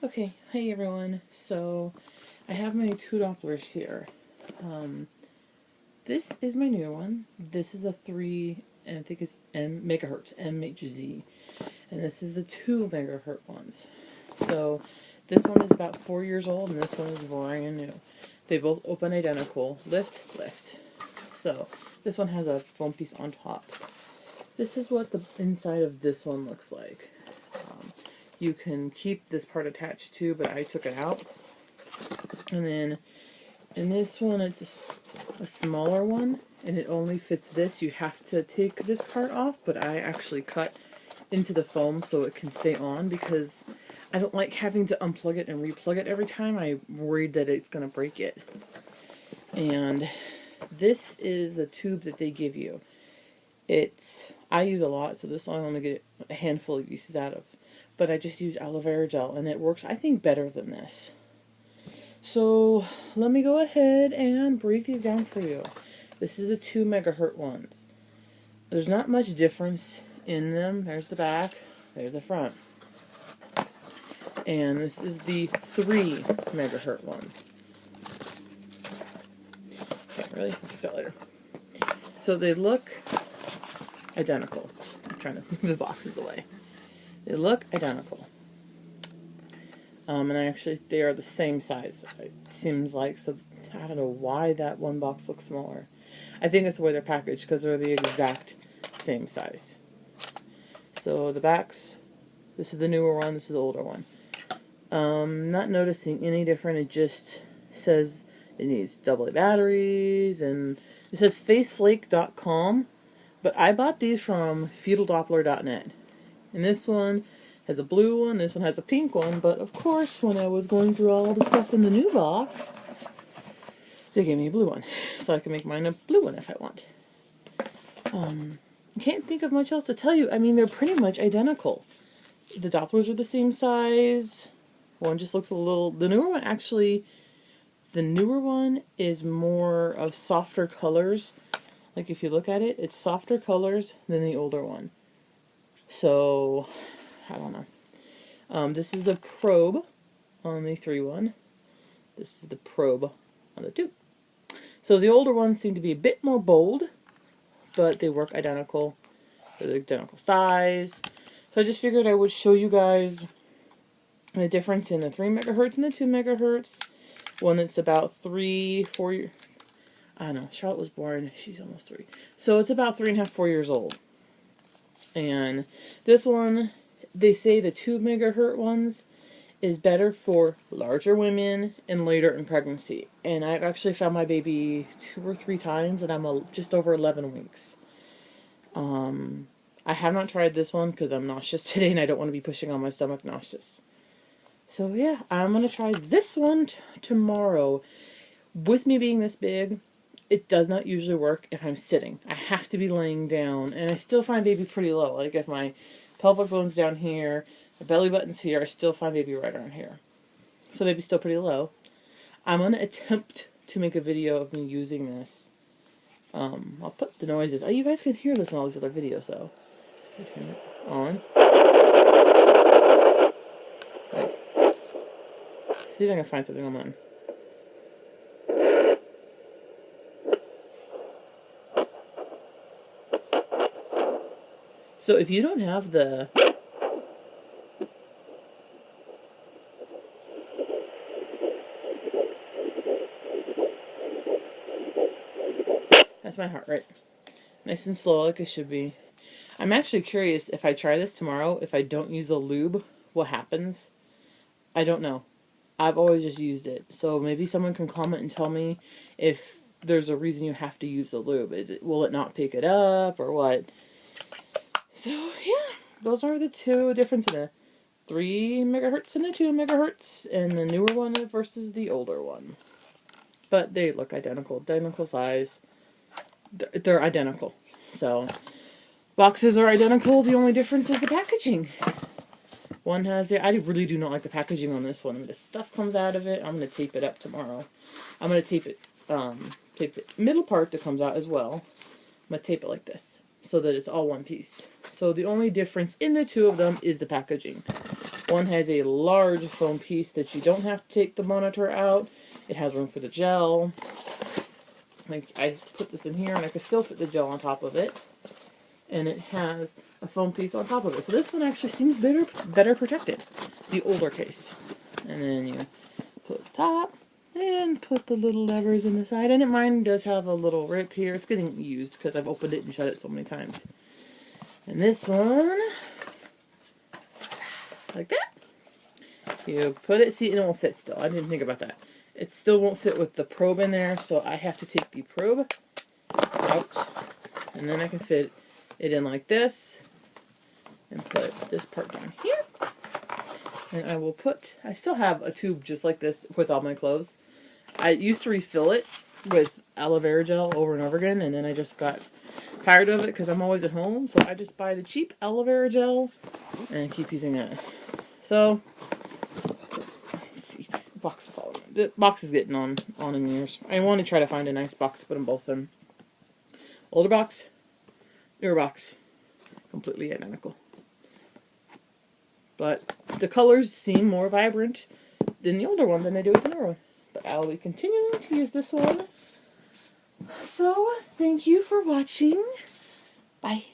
Okay, hey everyone. So I have my two Dopplers here. This is my new one. This is a 3, and I think it's megahertz, MHz. And this is the 2 megahertz ones. So this one is about 4 years old, and this one is brand new. They both open identical. Lift, lift. So this one has a foam piece on top. This is what the inside of this one looks like. You can keep this part attached too, but I took it out. And then in this one, it's a smaller one, and it only fits this. You have to take this part off, but I actually cut into the foam so it can stay on because I don't like having to unplug it and replug it every time. I'm worried that it's going to break it. And this is the tube that they give you. I use a lot, so this one I only get a handful of uses out of. But I just use aloe vera gel, and it works, I think, better than this. So let me go ahead and break these down for you. This is the 2 megahertz ones. There's not much difference in them. There's the back, there's the front. And this is the 3 megahertz one. Okay, really? I'll fix that later. So they look identical. I'm trying to move the boxes away. They look identical. And actually, they are the same size, it seems like. So, I don't know why that one box looks smaller. I think it's the way they're packaged, because they're the exact same size. So, the backs, this is the newer one, this is the older one. Not noticing any different. It just says it needs AA batteries, and it says facelake.com, but I bought these from fetaldoppler.net. And this one has a blue one, this one has a pink one, but of course when I was going through all the stuff in the new box, they gave me a blue one. So I can make mine a blue one if I want. I can't think of much else to tell you. I mean, they're pretty much identical. The Dopplers are the same size. One just looks a little... The newer one is more of softer colors. Like if you look at it, it's softer colors than the older one. So, I don't know. This is the probe on the 3 one. This is the probe on the 2. So the older ones seem to be a bit more bold, but they work identical. They're the identical size. So I just figured I would show you guys the difference in the 3 megahertz and the 2 megahertz. One that's about 3, 4 years. I don't know. Charlotte was born. She's almost 3. So it's about 3.5, 4 years old. And this one, they say the 2 megahertz ones is better for larger women and later in pregnancy. And I've actually found my baby 2 or 3 times, and I'm just over 11 weeks. I have not tried this one because I'm nauseous today, and I don't want to be pushing on my stomach nauseous. So yeah, I'm going to try this one tomorrow. With me being this big, it does not usually work if I'm sitting. I have to be laying down, and I still find baby pretty low. Like if my pelvic bone's down here, the belly button's here, I still find baby right around here. So baby's still pretty low. I'm going to attempt to make a video of me using this. I'll put the noises. Oh, you guys can hear this in all these other videos, though. Turn it on. Right. See if I can find something on mine. So if you don't have the... That's my heart rate. Nice and slow like it should be. I'm actually curious if I try this tomorrow, if I don't use the lube, what happens? I don't know. I've always just used it. So maybe someone can comment and tell me if there's a reason you have to use the lube. Will it not pick it up or what? So yeah, those are the 2 difference in the 3 megahertz and the 2 megahertz, and the newer one versus the older one. But they look identical size. They're identical. So boxes are identical. The only difference is the packaging. One has I really do not like the packaging on this one. I mean, the stuff comes out of it. I'm going to tape it up tomorrow. I'm going to tape the middle part that comes out as well. I'm going to tape it like this. so that it's all one piece. So the only difference in the two of them is the packaging. One has a large foam piece that you don't have to take the monitor out. It has room for the gel. Like, I put this in here and I can still fit the gel on top of it. And it has a foam piece on top of it. So this one actually seems better protected. The older case. And then you put the top and put the little levers in the side. And mine does have a little rip here. It's getting used because I've opened it and shut it so many times. And this one, like that. You put it, see, it won't fit still. I didn't think about that. It still won't fit with the probe in there, so I have to take the probe out. And then I can fit it in like this. And put this part down here. And I will put, I still have a tube just like this with all my clothes. I used to refill it with aloe vera gel over and over again, and then I just got tired of it because I'm always at home. So I just buy the cheap aloe vera gel and keep using that. So, let's see, this box is falling. The box is getting on in years. I want to try to find a nice box to put them both in. Older box, newer box, completely identical. But the colors seem more vibrant in the older one than they do with the newer one. But I'll be continuing to use this one. So, thank you for watching. Bye.